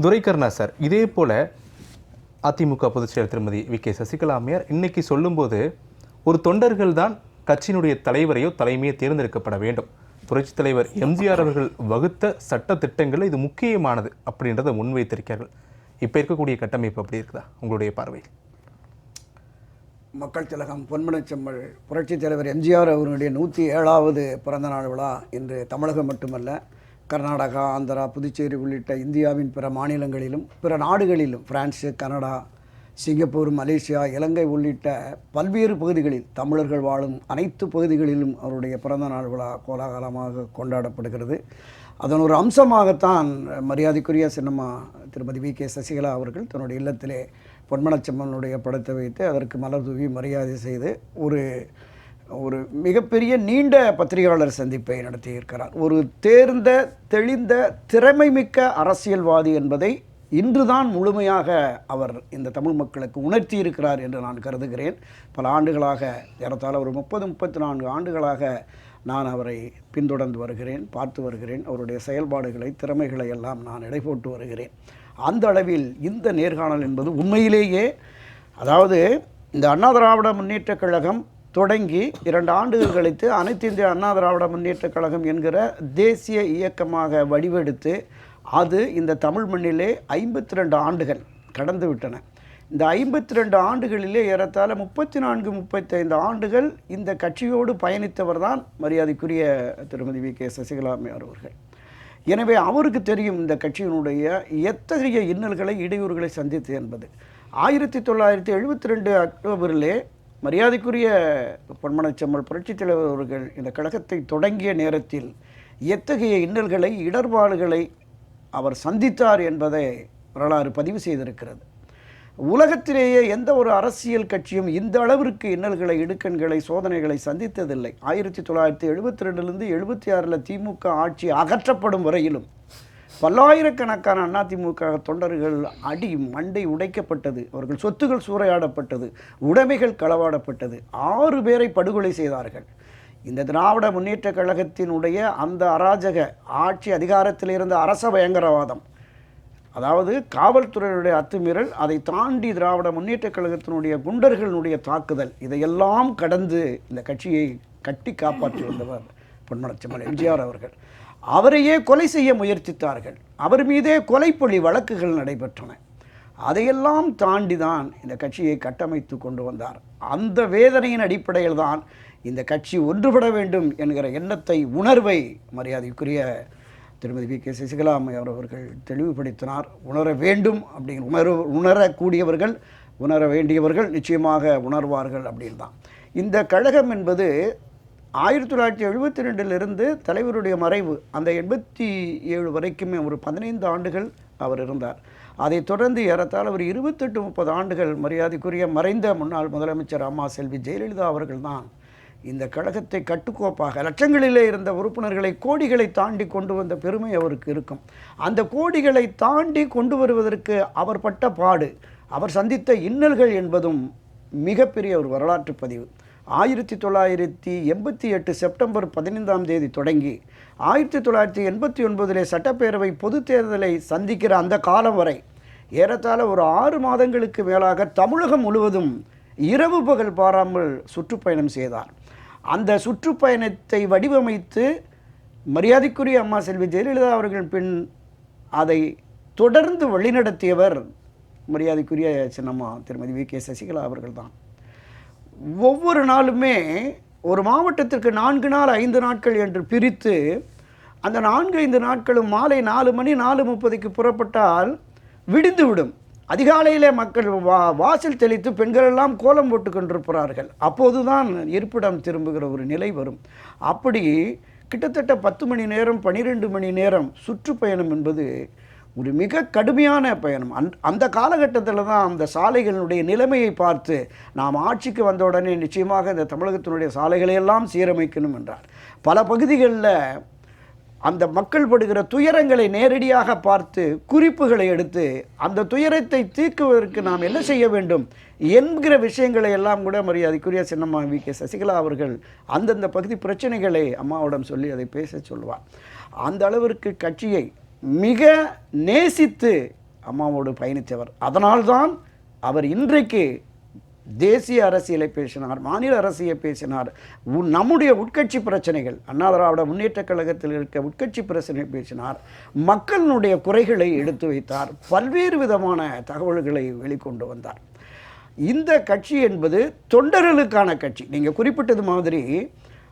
Duraikaruna sir, இதே போல் அதிமுக பொதுச்செயலர் திருமதி வி.கே. சசிகலா அம்மையார் இன்னைக்கு சொல்லும்போது ஒரு தொண்டர்கள் தான் கட்சியினுடைய தலைவரையோ தலைமையோ தேர்ந்தெடுக்கப்பட வேண்டும். புரட்சித் தலைவர் எம்ஜிஆர் அவர்கள் வகுத்த சட்ட திட்டங்களில் இது முக்கியமானது அப்படின்றத முன்வைத்திருக்கிறார்கள். இப்போ இருக்கக்கூடிய கட்டமைப்பு அப்படி இருக்குதா உங்களுடைய பார்வையில்? மக்கள் திலகம் பொன்மனச்செம்மல் புரட்சித் தலைவர் எம்ஜிஆர் அவர்களுடைய 107வது பிறந்தநாள் விழா இன்று தமிழகம் மட்டுமல்ல, கர்நாடகா, ஆந்திரா, புதுச்சேரி உள்ளிட்ட இந்தியாவின் பிற மாநிலங்களிலும் பிற நாடுகளிலும், பிரான்ஸு, கனடா, சிங்கப்பூர், மலேசியா, இலங்கை உள்ளிட்ட பல்வேறு பகுதிகளில் தமிழர்கள் வாழும் அனைத்து பகுதிகளிலும் அவருடைய பிறந்தநாள் விழா கோலாகலமாக கொண்டாடப்படுகிறது. அதன் ஒரு அம்சமாகத்தான் மரியாதைக்குரிய சின்னம்மா திருமதி வி.கே. சசிகலா அவர்கள் தன்னுடைய இல்லத்திலே பொன்மனச்செம்மனுடைய படத்தை வைத்து அதற்கு மலர் தூவி மரியாதை செய்து ஒரு மிகப்பெரிய நீண்ட பத்திரிகையாளர் சந்திப்பை நடத்தியிருக்கிறார். ஒரு தேர்ந்த தெளிந்த திறமைமிக்க அரசியல்வாதி என்பதை இன்றுதான் முழுமையாக அவர் இந்த தமிழ் மக்களுக்கு உணர்த்தி இருக்கிறார் என்று நான் கருதுகிறேன். பல ஆண்டுகளாக, ஏறத்தாழ ஒரு 30-34 ஆண்டுகளாக நான் அவரை பின்தொடர்ந்து வருகிறேன், பார்த்து வருகிறேன். அவருடைய செயல்பாடுகளை, திறமைகளை எல்லாம் நான் எடை போட்டு வருகிறேன். அந்த அளவில் இந்த நேர்காணல் என்பது உண்மையிலேயே, அதாவது இந்த அண்ணா திராவிட முன்னேற்றக் கழகம் தொடங்கி 2 ஆண்டுகள் கழித்து அனைத்து இந்திய அண்ணா திராவிட முன்னேற்றக் கழகம் என்கிற தேசிய இயக்கமாக வடிவெடுத்து அது இந்த தமிழ் மண்ணிலே 52 ஆண்டுகள் கடந்து விட்டன. இந்த 52 ஆண்டுகளிலே ஏறத்தாழ 34-35 ஆண்டுகள் இந்த கட்சியோடு பயணித்தவர் தான் மரியாதைக்குரிய திருமதி வி.கே. சசிகலா அம்மையார் அவர்கள். எனவே அவருக்கு தெரியும் இந்த கட்சியினுடைய எத்தகைய இன்னல்களை, இடையூறுகளை சந்தித்து என்பது. 1972 அக்டோபரிலே மரியாதைக்குரிய பொன்மனச்செம்மல் புரட்சித் தலைவர் அவர்கள் இந்த கழகத்தை தொடங்கிய நேரத்தில் எத்தகைய இன்னல்களை, இடர்பாடுகளை அவர் சந்தித்தார் என்பதை வரலாறு பதிவு செய்திருக்கிறது. உலகத்திலேயே எந்த ஒரு அரசியல் கட்சியும் இந்த அளவிற்கு இன்னல்களை, இடுக்கண்களை, சோதனைகளை சந்தித்ததில்லை. 1972லிருந்து 76 திமுக ஆட்சி அகற்றப்படும் வரையிலும் பல்லாயிரக்கணக்கான அதிமுக தொண்டர்கள் அடி மண்டை உடைக்கப்பட்டது, அவர்கள் சொத்துகள் சூறையாடப்பட்டது, உடைமைகள் களவாடப்பட்டது, 6 பேரை படுகொலை செய்தார்கள். இந்த திராவிட முன்னேற்ற கழகத்தினுடைய அந்த அராஜக ஆட்சி, அதிகாரத்தில் இருந்த அரச பயங்கரவாதம், அதாவது காவல்துறையினுடைய அத்துமீறல், அதை தாண்டி திராவிட முன்னேற்ற கழகத்தினுடைய குண்டர்களுடைய தாக்குதல், இதையெல்லாம் கடந்து இந்த கட்சியை கட்டி காப்பாற்றி வந்தவர் பொன்மனச்செம்மல் எம்ஜிஆர் அவர்கள். அவரையே கொலை செய்ய முயற்சித்தார்கள். அவர் மீதே கொலைப்பழி வழக்குகள் நடைபெற்றன. அதையெல்லாம் தாண்டி தான் இந்த கட்சியை கட்டமைத்து கொண்டு வந்தார். அந்த வேதனையின் அடிப்படையில் தான் இந்த கட்சி ஒன்றுபட வேண்டும் என்கிற எண்ணத்தை, உணர்வை மரியாதைக்குரிய திருமதி வி.கே. சசிகலா அம்மையார் அவர்கள் தெளிவுபடுத்தினார். உணர வேண்டும் அப்படிங்கிற உணரக்கூடியவர்கள், உணர வேண்டியவர்கள் நிச்சயமாக உணர்வார்கள் அப்படின்னு தான். இந்த கழகம் என்பது 1972 தலைவருடைய மறைவு அந்த 87 வரைக்குமே ஒரு 15 ஆண்டுகள் அவர் இருந்தார். அதைத் தொடர்ந்து ஏறத்தாழ ஒரு 28-30 ஆண்டுகள் மரியாதைக்குரிய மறைந்த முன்னாள் முதலமைச்சர் அம்மா செல்வி ஜெயலலிதா அவர்கள் தான் இந்த கழகத்தை கட்டுக்கோப்பாக, லட்சங்களிலே இருந்த உறுப்பினர்களை கோடிகளை தாண்டி கொண்டு வந்த பெருமை அவருக்கு இருக்கும். அந்த கோடிகளை தாண்டி கொண்டு வருவதற்கு அவர் பட்ட பாடு, அவர் சந்தித்த இன்னல்கள் என்பதும் மிகப்பெரிய ஒரு வரலாற்று பதிவு. 1988 செப்டம்பர் 15 தொடங்கி 1989 சட்டப்பேரவை பொதுத் தேர்தலை சந்திக்கிற அந்த காலம் வரை ஏறத்தாழ ஒரு 6 மாதங்களுக்கு மேலாக தமிழகம் முழுவதும் இரவு பகல் பாராமல் சுற்றுப்பயணம் செய்தார். அந்த சுற்றுப்பயணத்தை வடிவமைத்து மரியாதைக்குரிய அம்மா செல்வி ஜெயலலிதா அவர்கள் பின் அதை தொடர்ந்து வழிநடத்தியவர் மரியாதைக்குரிய சின்னம்மா திருமதி வி.கே. சசிகலா அவர்கள் தான். ஒவ்வொரு நாளுமே ஒரு மாவட்டத்திற்கு 4 நாள் 5 நாட்கள் என்று பிரித்து அந்த 4-5 நாட்களும் மாலை 4 மணி 4:30க்கு புறப்பட்டால் விடிந்துவிடும். அதிகாலையிலே மக்கள் வாசல் தெளித்து பெண்கள் எல்லாம் கோலம் போட்டு கொண்டிருப்பார்கள். அப்போதுதான் இருப்பிடம் திரும்புகிற ஒரு நிலை வரும். அப்படி கிட்டத்தட்ட 10 மணி நேரம் 12 மணி நேரம் சுற்றுப்பயணம் என்பது ஒரு மிக கடுமையான பயணம். அந்த காலகட்டத்தில் தான் அந்த சாலைகளுடைய நிலைமையை பார்த்து நாம் ஆட்சிக்கு வந்த உடனே நிச்சயமாக இந்த தமிழகத்தினுடைய சாலைகளையெல்லாம் சீரமைக்கணும் என்றார். பல பகுதிகளில் அந்த மக்கள் படுகிற துயரங்களை நேரடியாக பார்த்து குறிப்புகளை எடுத்து அந்த துயரத்தை தீர்க்குவதற்கு நாம் என்ன செய்ய வேண்டும் என்கிற விஷயங்களை எல்லாம் கூட மரியாதைக்குரிய சின்னம்மா வி.கே. சசிகலா அவர்கள் அந்தந்த பகுதி பிரச்சனைகளை அம்மாவிடம் சொல்லி அதை பேச சொல்வார். அந்த அளவிற்கு கட்சியை மிக நேசித்து அம்மாவோடு பயணித்தவர். அதனால்தான் அவர் இன்றைக்கு தேசிய அரசியலை பேசினார், மாநில அரசியலை பேசினார், நம்முடைய உட்கட்சி பிரச்சனைகள், அண்ணா திராவிட முன்னேற்றக் கழகத்தில் இருக்க உட்கட்சி பிரச்சனை பேசினார், மக்களுடைய குறைகளை எடுத்து வைத்தார், பல்வேறு விதமான தகவல்களை வெளிக்கொண்டு வந்தார். இந்த கட்சி என்பது தொண்டர்களுக்கான கட்சி. நீங்கள் குறிப்பிட்டது மாதிரி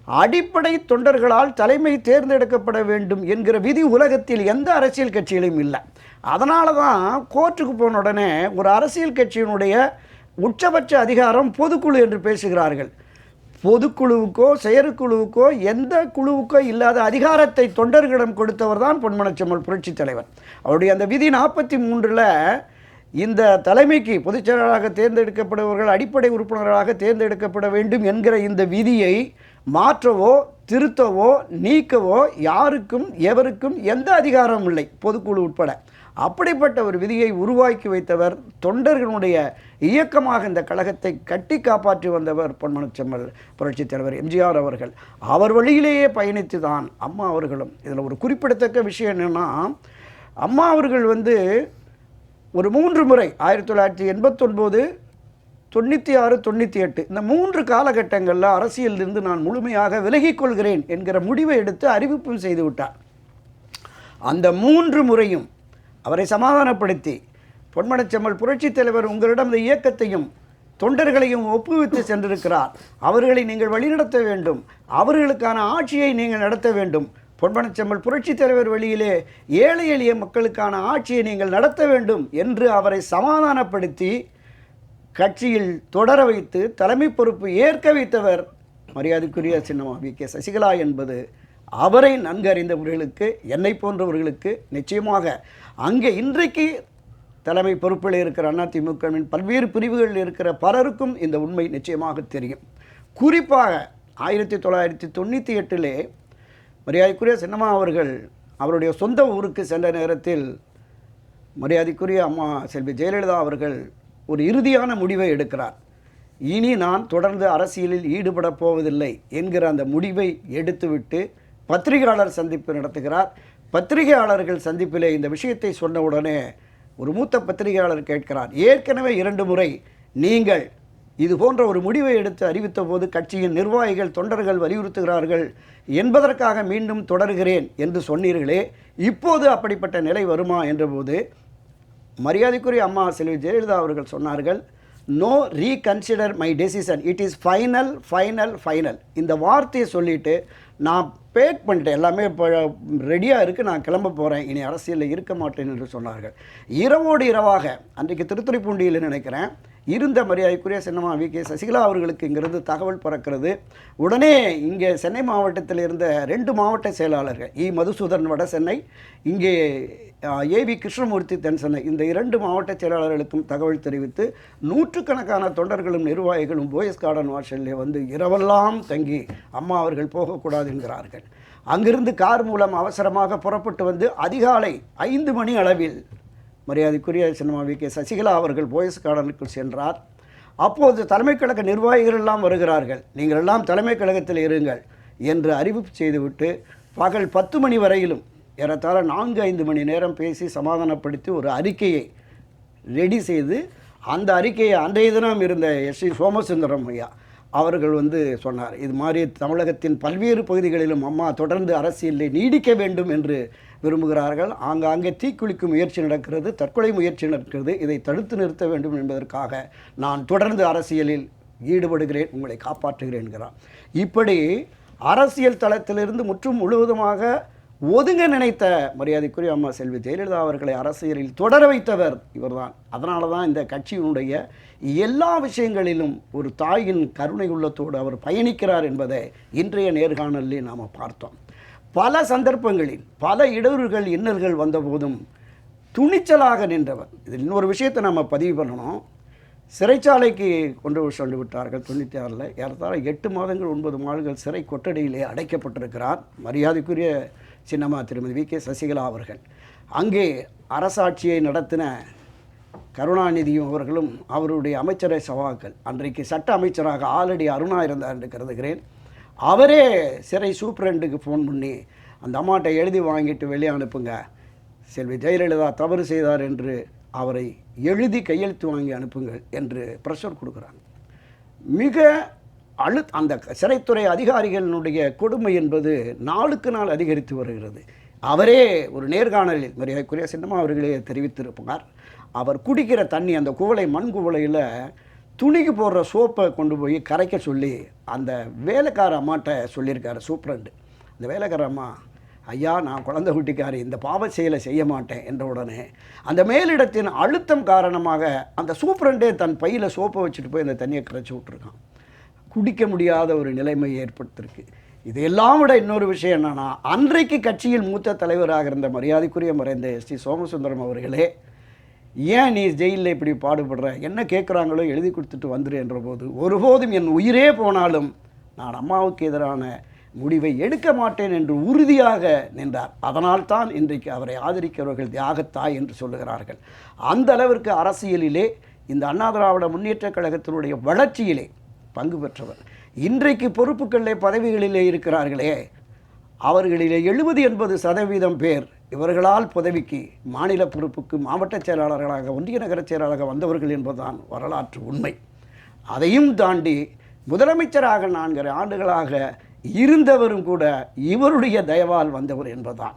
அடிப்படை தொண்டர்களால் தலைமை தேர்ந்தெடுக்கப்பட வேண்டும் என்கிற விதி உலகத்தில் எந்த அரசியல் கட்சியிலும் இல்லை. அதனால தான் கோர்ட்டுக்கு போன உடனே ஒரு அரசியல் கட்சியினுடைய உச்சபட்ச அதிகாரம் பொதுக்குழு என்று பேசுகிறார்கள். பொதுக்குழுவுக்கோ செயற்குழுவுக்கோ எந்த குழுவுக்கோ இல்லாத அதிகாரத்தை தொண்டர்களிடம் கொடுத்தவர் தான் பொன்மனச்செம்மல் புரட்சி தலைவர். அவருடைய அந்த விதி 43ல் இந்த தலைமைக்கு பொதுச் செயலாளராக தேர்ந்தெடுக்கப்படுபவர்கள் அடிப்படை உறுப்பினர்களாக தேர்ந்தெடுக்கப்பட வேண்டும் என்கிற இந்த விதியை மாற்றவோ திருத்தவோ நீக்கவோ யாருக்கும் எவருக்கும் எந்த அதிகாரமும் இல்லை, பொதுக்குழு உட்பட. அப்படிப்பட்ட ஒரு விதியை உருவாக்கி வைத்தவர், தொண்டர்களுடைய இயக்கமாக இந்த கழகத்தை கட்டி காப்பாற்றி வந்தவர் பொன்மனச்செம்மல் புரட்சித் தலைவர் எம்ஜிஆர் அவர்கள். அவர் வழியிலேயே பயணித்து தான் அம்மா அவர்களும். இதில் ஒரு குறிப்பிடத்தக்க விஷயம் என்னென்னா, அம்மா அவர்கள் ஒரு 3 முறை 1989, 96, 98 இந்த 3 காலகட்டங்களில் அரசியலிருந்து நான் முழுமையாக விலகிக் கொள்கிறேன் என்கிற முடிவை எடுத்து அறிவிப்பும் செய்து விட்டார். அந்த 3 முறையும் அவரை சமாதானப்படுத்தி, பொன்மனச்செம்மல் புரட்சித் தலைவர் உங்களிடம் இந்த இயக்கத்தையும் தொண்டர்களையும் ஒப்புவித்து சென்றிருக்கிறார், அவர்களை நீங்கள் வழிநடத்த வேண்டும், அவர்களுக்கான ஆட்சியை நீங்கள் நடத்த வேண்டும், பொன்மனச்செம்மல் புரட்சித் தலைவர் வழியிலே ஏழை எளிய மக்களுக்கான ஆட்சியை நீங்கள் நடத்த வேண்டும் என்று அவரை சமாதானப்படுத்தி கட்சியில் தொடர வைத்து தலைமை பொறுப்பு ஏற்க வைத்தவர் மரியாதைக்குரிய சின்னம்மா வி.கே. சசிகலா என்பது அவரை நன்கு அறிந்தவர்களுக்கு, என்னை போன்றவர்களுக்கு நிச்சயமாக அங்கே இன்றைக்கு தலைமை பொறுப்பில் இருக்கிற அதிமுகவின் பல்வேறு பிரிவுகளில் இருக்கிற பலருக்கும் இந்த உண்மை நிச்சயமாக தெரியும். குறிப்பாக 1998 மரியாதைக்குரிய சின்னம்மா அவர்கள் அவருடைய சொந்த ஊருக்கு சென்ற நேரத்தில் மரியாதைக்குரிய அம்மா செல்வி ஜெயலலிதா அவர்கள் ஒரு இறுதியான முடிவை எடுக்கிறார். இனி நான் தொடர்ந்து அரசியலில் ஈடுபடப் போவதில்லை என்கிற அந்த முடிவை எடுத்துவிட்டு பத்திரிகையாளர் சந்திப்பு நடத்துகிறார். பத்திரிகையாளர்கள் சந்திப்பிலே இந்த விஷயத்தை சொன்ன உடனே ஒரு மூத்த பத்திரிகையாளர் கேட்கிறார், ஏற்கனவே 2 முறை நீங்கள் இது போன்ற ஒரு முடிவை எடுத்து அறிவித்த போது கட்சியின் நிர்வாகிகள் தொண்டர்கள் வலியுறுத்துகிறார்கள் என்பதற்காக மீண்டும் தொடர்கிறேன் என்று சொன்னீர்களே, இப்போது அப்படிப்பட்ட நிலை வருமா என்றபோது மரியாதைக்குரிய அம்மா செல்வி ஜெயலலிதா அவர்கள் சொன்னார்கள், no reconsider my decision, it is final final final. இந்த வார்த்தையை சொல்லிவிட்டு நான் பேக் பண்ணிட்டேன், எல்லாமே இப்போ ரெடியாக இருக்குது, நான் கிளம்ப போகிறேன், இனி அரசியலில் இருக்க மாட்டேன் என்று சொன்னார்கள். இரவோடு இரவாக அன்றைக்கு திருத்துறைப்பூண்டியில் நினைக்கிறேன் இருந்த மரியாதைக்குரிய சின்னம்மா வி.கே. சசிகலா அவர்களுக்கு இங்கிருந்து தகவல் பறக்கிறது. உடனே இங்கே சென்னை மாவட்டத்தில் இருந்த 2 மாவட்ட செயலாளர்கள், மதுசூதன் வட சென்னை, இங்கே ஏ.வி. கிருஷ்ணமூர்த்தி தென் சென்னை, இந்த 2 மாவட்ட செயலாளர்களுக்கும் தகவல் தெரிவித்து நூற்றுக்கணக்கான தொண்டர்களும் நிர்வாகிகளும் போயஸ் கார்டன் வாசலில் இரவெல்லாம் தங்கி அம்மா அவர்கள் போகக்கூடாது என்கிறார்கள். அங்கிருந்து கார் மூலம் அவசரமாக புறப்பட்டு அதிகாலை 5 மணி அளவில் மரியாதைக்குரிய சின்னம்மா வி.கே. சசிகலா அவர்கள் போயஸ் கார்டனுக்குள் சென்றார். அப்போது தலைமை கழக நிர்வாகிகள் எல்லாம் வருகிறார்கள், நீங்கள் எல்லாம் தலைமை கழகத்தில் இருங்கள் என்று அறிவிப்பு செய்துவிட்டு பகல் 10 மணி வரையிலும் ஏறத்தாழ 4-5 மணி நேரம் பேசி சமாதானப்படுத்தி ஒரு அறிக்கையை ரெடி செய்து, அந்த அறிக்கையை அன்றைய தினம் இருந்த எஸ்.சி. சோமசுந்தரம் ஐயா அவர்கள் சொன்னார், இது மாதிரி தமிழகத்தின் பல்வேறு பகுதிகளிலும் அம்மா தொடர்ந்து அரசியலில் நீடிக்க வேண்டும் என்று விரும்புகிறார்கள், ஆங்காங்கே தீக்குளிக்கும் முயற்சி நடக்கிறது, தற்கொலை முயற்சி நடக்கிறது, இதை தடுத்து நிறுத்த வேண்டும் என்பதற்காக நான் தொடர்ந்து அரசியலில் ஈடுபடுகிறேன், உங்களை காப்பாற்றுகிறேன் என்கிறார். இப்படி அரசியல் தளத்திலிருந்து முற்றும் முழுவதுமாக ஒதுங்க நினைத்த மரியாதைக்குரிய அம்மா செல்வி ஜெயலலிதா அவர்களை அரசியலில் தொடர வைத்தவர் இவர்தான். அதனால தான் இந்த கட்சியினுடைய எல்லா விஷயங்களிலும் ஒரு தாயின் கருணை உள்ளத்தோடு அவர் பயணிக்கிறார் என்பதை இன்றைய நேர்காணலில் நாம் பார்த்தோம். பல சந்தர்ப்பங்களில் பல இடர்கள் இன்னல்கள் வந்தபோதும் துணிச்சலாக நின்றவர். இதில் இன்னொரு விஷயத்தை நம்ம பதிவு பண்ணணும். சிறைச்சாலைக்கு கொண்டு சொல்லி விட்டார்கள் 96. ஏறத்தாழ 8 மாதங்கள் 9 மாதங்கள் சிறை கொட்டடியிலே அடைக்கப்பட்டிருக்கிறார் மரியாதைக்குரிய சின்னம்மா திருமதி வி.கே. சசிகலா அவர்கள். அங்கே அரசாட்சியை நடத்தின கருணாநிதியும் அவர்களும் அவருடைய அமைச்சரை சவாக்கள், அன்றைக்கு சட்ட அமைச்சராக ஆல்ரெடி அருணா இருந்தார் என்று கருதுகிறேன், அவரே சிறை சூப்பரண்டுக்கு ஃபோன் பண்ணி அந்த அம்மாட்டை எழுதி வாங்கிட்டு வெளியே அனுப்புங்க, செல்வி ஜெயலலிதா தவறு செய்தார் என்று அவரை எழுதி கையெழுத்து வாங்கி அனுப்புங்கள் என்று ப்ரெஷர் கொடுக்குறாங்க. மிக அந்த சிறைத்துறை அதிகாரிகளினுடைய கொடுமை என்பது நாளுக்கு நாள் அதிகரித்து வருகிறது. அவரே ஒரு நேர்காணலில் மரியாதைக்குரிய சின்னம்மா அவர்களே தெரிவித்திருப்பார். அவர் குடிக்கிற தண்ணி அந்த குவளை மண் குவளையில் துணிக்கு போடுற சோப்பை கொண்டு போய் கரைக்க சொல்லி அந்த வேலைக்கார அம்மாட்ட சொல்லியிருக்காரு சூப்பரண்டு. அந்த வேலைக்கார அம்மா, ஐயா நான் குழந்தை குட்டிக்காரி, இந்த பாவ செயலை செய்ய மாட்டேன் என்ற உடனே அந்த மேலிடத்தின் அழுத்தம் காரணமாக அந்த சூப்பரண்டே தன் பையில் சோப்பை வச்சுட்டு போய் அந்த தண்ணியை கரைச்சி விட்ருக்கான். குடிக்க முடியாத ஒரு நிலைமை ஏற்படுத்திருக்கு. இதையெல்லாம் விட இன்னொரு விஷயம் என்னென்னா, அன்றைக்கு கட்சியில் மூத்த தலைவராக இருந்த மரியாதைக்குரிய மறைந்த எஸ்டி சோமசுந்தரம் அவர்களே, ஏன் நீ ஜெயிலில் இப்படி பாடுபடுற, என்ன கேட்குறாங்களோ எழுதி கொடுத்துட்டு வந்துரு என்ற போது, ஒருபோதும் என் உயிரே போனாலும் நான் அம்மாவுக்கு எதிரான முடிவை எடுக்க மாட்டேன் என்று உறுதியாக நின்றார். அதனால்தான் இன்றைக்கு அவரை ஆதரிக்கிறவர்கள் தியாகத்தாய் என்று சொல்லுகிறார்கள். அந்த அளவிற்கு அரசியலிலே இந்த அண்ணா திராவிட முன்னேற்றக் கழகத்தினுடைய வளர்ச்சியிலே பங்கு பெற்றவர். இன்றைக்கு பொறுப்புகளிலே பதவிகளிலே இருக்கிறார்களே, அவர்களிலே 70-80% பேர் இவர்களால் பதவிக்கு, மாநில பொறுப்புக்கு, மாவட்ட செயலாளர்களாக, ஒன்றிய நகர செயலாளராக வந்தவர்கள் என்பதுதான் வரலாற்று உண்மை. அதையும் தாண்டி முதலமைச்சராக 4 ஆண்டுகளாக இருந்தவரும் கூட இவருடைய தயவால் வந்தவர் என்பதுதான்.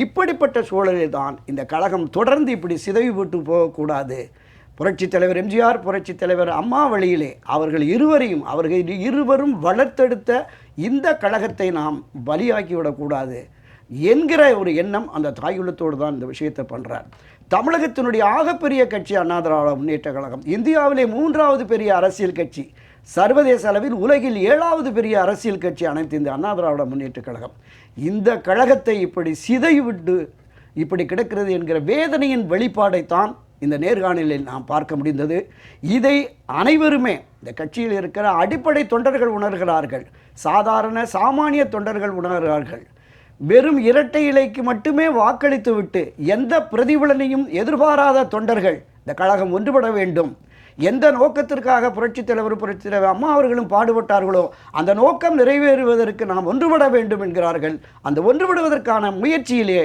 இப்படிப்பட்ட சூழலில் தான் இந்த கழகம் தொடர்ந்து இப்படி சிதைவு விட்டு போகக்கூடாது. புரட்சித் தலைவர் எம்ஜிஆர், புரட்சித் தலைவர் அம்மா வழியிலே அவர்கள் இருவரும் வளர்த்தெடுத்த இந்த கழகத்தை நாம் பலியாக்கிவிடக்கூடாது என்கிற ஒரு எண்ணம் அந்த தாயுள்ளத்தோடு தான் இந்த விஷயத்தை பண்ணுறார். தமிழகத்தினுடைய ஆகப்பெரிய கட்சி அண்ணா திராவிட முன்னேற்ற கழகம், இந்தியாவிலே 3வது பெரிய அரசியல் கட்சி, சர்வதேச அளவில் உலகில் 7வது பெரிய அரசியல் கட்சி அனைத்து இந்த அண்ணா திராவிட முன்னேற்ற கழகம். இந்த கழகத்தை இப்படி சிதைவிட்டு இப்படி கிடக்கிறது என்கிற வேதனையின் வெளிப்பாடைத்தான் இந்த நேர்காணலில் நாம் பார்க்க முடிந்தது. இதை அனைவருமே இந்த கட்சியில் இருக்கிற அடிப்படை தொண்டர்கள் உணர்கிறார்கள், சாதாரண சாமானிய தொண்டர்கள் உணர்கிறார்கள். வெறும் இரட்டை இலைக்கு மட்டுமே வாக்களித்து விட்டு எந்த பிரதிபலனையும் எதிர்பாராத தொண்டர்கள் இந்த கழகம் ஒன்றுபட வேண்டும், எந்த நோக்கத்திற்காக புரட்சித் தலைவர் அம்மா அவர்களும் பாடுபட்டார்களோ அந்த நோக்கம் நிறைவேறுவதற்கு நாம் ஒன்றுபட வேண்டும் என்கிறார்கள். அந்த ஒன்றுபடுவதற்கான முயற்சியிலே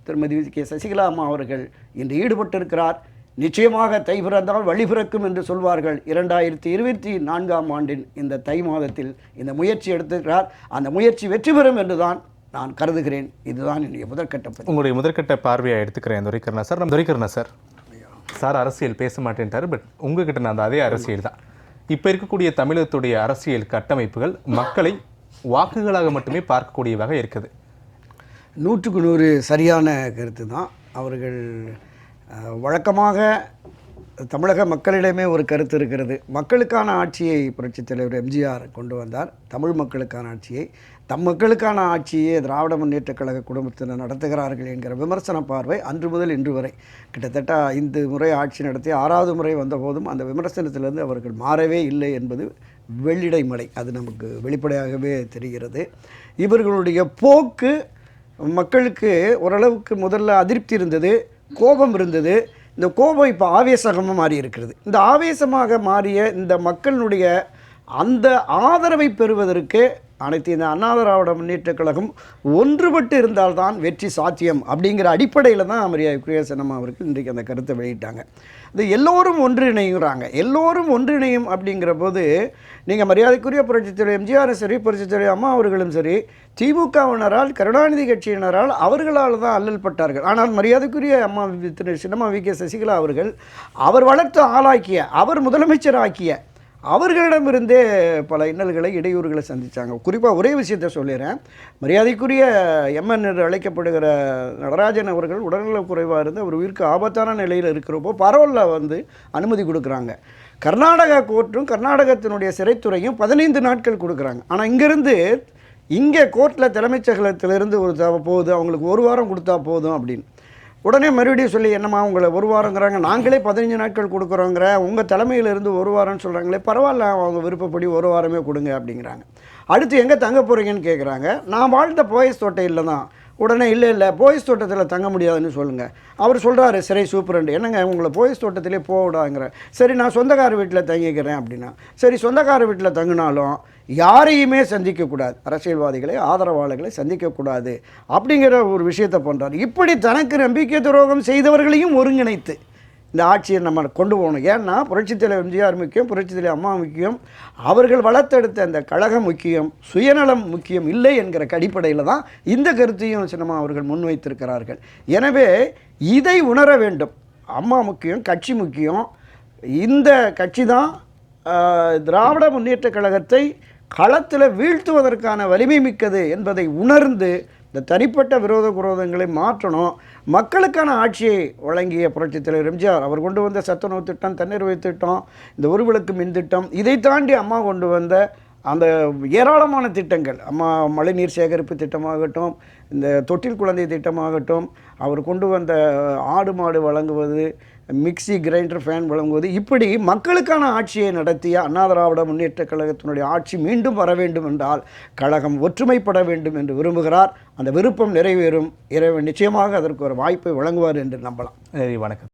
திருமதி கே சசிகலா அம்மா அவர்கள் இன்று ஈடுபட்டிருக்கிறார். நிச்சயமாக தை பிறந்தால் வழி பிறக்கும் என்று சொல்வார்கள். 2024ஆம் ஆண்டின் இந்த தை மாதத்தில் இந்த முயற்சி எடுத்திருக்கிறார். அந்த முயற்சி வெற்றி பெறும் என்றுதான் நான் கருதுகிறேன். இதுதான் என்னுடைய முதற்கட்ட. உங்களுடைய முதற்கட்ட பார்வையாக எடுத்துக்கிறேன் துரைக்கண்ணா சார். நம்ம துரைக்கண்ணா சார் அரசியல் பேச மாட்டேன்ட்டார். பட் உங்ககிட்ட நான் அதே அரசியல் தான். இப்போ இருக்கக்கூடிய தமிழகத்துடைய அரசியல் கட்டமைப்புகள் மக்களை வாக்குகளாக மட்டுமே பார்க்கக்கூடிய வகை இருக்குது. 100க்கு 100 சரியான கருத்து தான். அவர்கள் வழக்கமாக தமிழக மக்களிடமே ஒரு கருத்து இருக்கிறது. மக்களுக்கான ஆட்சியை புரட்சித் தலைவர் எம்ஜிஆர் கொண்டு வந்தார். தமிழ் மக்களுக்கான ஆட்சியை, தம் மக்களுக்கான ஆட்சியை திராவிட முன்னேற்றக் கழக குடும்பத்தினர் நடத்துகிறார்கள் என்கிற விமர்சன பார்வை அன்று முதல் இன்று வரை கிட்டத்தட்ட 5 முறை ஆட்சி நடத்தி 6வது முறை வந்தபோதும் அந்த விமர்சனத்திலிருந்து அவர்கள் மாறவே இல்லை என்பது வெள்ளிடை மலை. அது நமக்கு வெளிப்படையாகவே தெரிகிறது. இவர்களுடைய போக்கு மக்களுக்கு ஓரளவுக்கு முதல்ல அதிருப்தி இருந்தது, கோபம் இருந்தது. இந்த கோபம் இப்போ ஆவேசமாக மாறி இருக்கிறது. இந்த ஆவேசமாக மாறிய இந்த மக்களுடைய அந்த ஆதரவை பெறுவதற்கு அனைத்து இந்த அண்ணா திராவிட முன்னேற்றக் கழகம் ஒன்றுபட்டு இருந்தால்தான் வெற்றி சாத்தியம் அப்படிங்கிற அடிப்படையில் தான் மரியாதைக்குரிய சின்னம்மா அவர்கள் இன்றைக்கு அந்த கருத்தை வெளியிட்டாங்க. இது எல்லோரும் ஒன்றிணைகிறாங்க. எல்லோரும் ஒன்றிணையும் அப்படிங்கிற போது நீங்கள் மரியாதைக்குரிய புரட்சித் தலைவர் எம்ஜிஆரும் சரி, புரட்சித் தலைவர் அம்மா அவர்களும் சரி, திமுகவினரால், கருணாநிதி கட்சியினரால், அவர்களால் தான் அல்லல் பட்டார்கள். ஆனால் மரியாதைக்குரிய அம்மா திரு சின்னம்மா வி கே சசிகலா அவர்கள் அவர் வளர்த்து ஆளாக்கிய, அவர் முதலமைச்சராக்கிய அவர்களிடமிருந்தே பல இன்னல்களை, இடையூறுகளை சந்தித்தாங்க. குறிப்பாக ஒரே விஷயத்தை சொல்லிடுறேன். மரியாதைக்குரிய எம்என் என்று அழைக்கப்படுகிற நடராஜன் அவர்கள் உடல்நலக் குறைவாக இருந்து அவர் உயிருக்கு ஆபத்தான நிலையில் இருக்கிறப்போ பரோலில் அனுமதி கொடுக்குறாங்க. கர்நாடகா கோர்ட்டும் கர்நாடகத்தினுடைய சிறைத்துறையும் 15 நாட்கள் கொடுக்குறாங்க. ஆனால் இங்கே கோர்ட்டில் தலைமைச் செயலகத்திலிருந்து போகுது, அவங்களுக்கு 1 வாரம் கொடுத்தா போதும் அப்படின்னு. உடனே மறுபடியும் சொல்லி, என்னம்மா உங்களை 1 வாரங்கிறாங்க, நாங்களே 15 நாட்கள் கொடுக்குறோங்கிற, உங்கள் தலைமையிலேருந்து 1 வாரம்னு சொல்கிறாங்களே, பரவாயில்ல அவங்க விருப்பப்படி 1 வாரமே கொடுங்க அப்படிங்கிறாங்க. அடுத்து எங்கே தங்க போகிறீங்கன்னு கேட்குறாங்க. நான் வாழ்ந்த போயஸ் தோட்டையில் தான். உடனே இல்லை போயஸ் தோட்டத்தில் தங்க முடியாதுன்னு சொல்லுங்கள். அவர் சொல்கிறாரு, சரி சூப்பரண்டு, என்னங்க உங்களை போயஸ் தோட்டத்திலே போவிடாங்கிற. சரி நான் சொந்தக்கார வீட்டில் தங்கிக்கிறேன் அப்படின்னா, சரி சொந்தக்கார வீட்டில் தங்கினாலும் யாரையுமே சந்திக்கக்கூடாது, அரசியல்வாதிகளை, ஆதரவாளர்களை சந்திக்கக்கூடாது அப்படிங்கிற ஒரு விஷயத்தை பண்ணுறாரு. இப்படி தனக்கு நம்பிக்கை துரோகம் செய்தவர்களையும் ஒருங்கிணைத்து இந்த ஆட்சியை நம்ம கொண்டு போகணும். ஏன்னா புரட்சித் தலைவர் எம்ஜிஆர் முக்கியம், புரட்சித் தலைவர் அம்மா முக்கியம், அவர்கள் வளர்த்தெடுத்த அந்த கழகம் முக்கியம், சுயநலம் முக்கியம் இல்லை என்கிற அடிப்படையில் தான் இந்த கருத்தையும் சின்னம்மா அவர்கள் முன்வைத்திருக்கிறார்கள். எனவே இதை உணர வேண்டும். அம்மா முக்கியம், கட்சி முக்கியம். இந்த கட்சி தான் திராவிட முன்னேற்றக் கழகத்தை களத்தில் வீழ்த்துவதற்கான வலிமை மிக்கது என்பதை உணர்ந்து இந்த தனிப்பட்ட விரோதங்களை மாற்றணும். மக்களுக்கான ஆட்சியை வழங்கிய புரட்சித் தலைவர் எம்ஜிஆர் அவர் கொண்டு வந்த சத்துணவு திட்டம், தண்ணீர் வழி திட்டம், இந்த ஒரு விளக்கு மின் திட்டம், இதை தாண்டி அம்மா கொண்டு வந்த அந்த ஏராளமான திட்டங்கள், அம்மா மழைநீர் சேகரிப்பு திட்டமாகட்டும், இந்த தொட்டில் குழந்தை திட்டமாகட்டும், அவர் கொண்டு வந்த ஆடு மாடு வழங்குவது, மிக்சி கிரைண்டர் ஃபேன் வழங்குவது, இப்படி மக்களுக்கான ஆட்சியை நடத்திய அண்ணா திராவிட முன்னேற்றக் கழகத்தினுடைய ஆட்சி மீண்டும் வர வேண்டும் என்றால் கழகம் ஒற்றுமைப்பட வேண்டும் என்று விரும்புகிறார். அந்த விருப்பம் நிறைவேறும். இறைவன் நிச்சயமாக அதற்கு ஒரு வாய்ப்பை வழங்குவார் என்று நம்பலாம். வணக்கம்.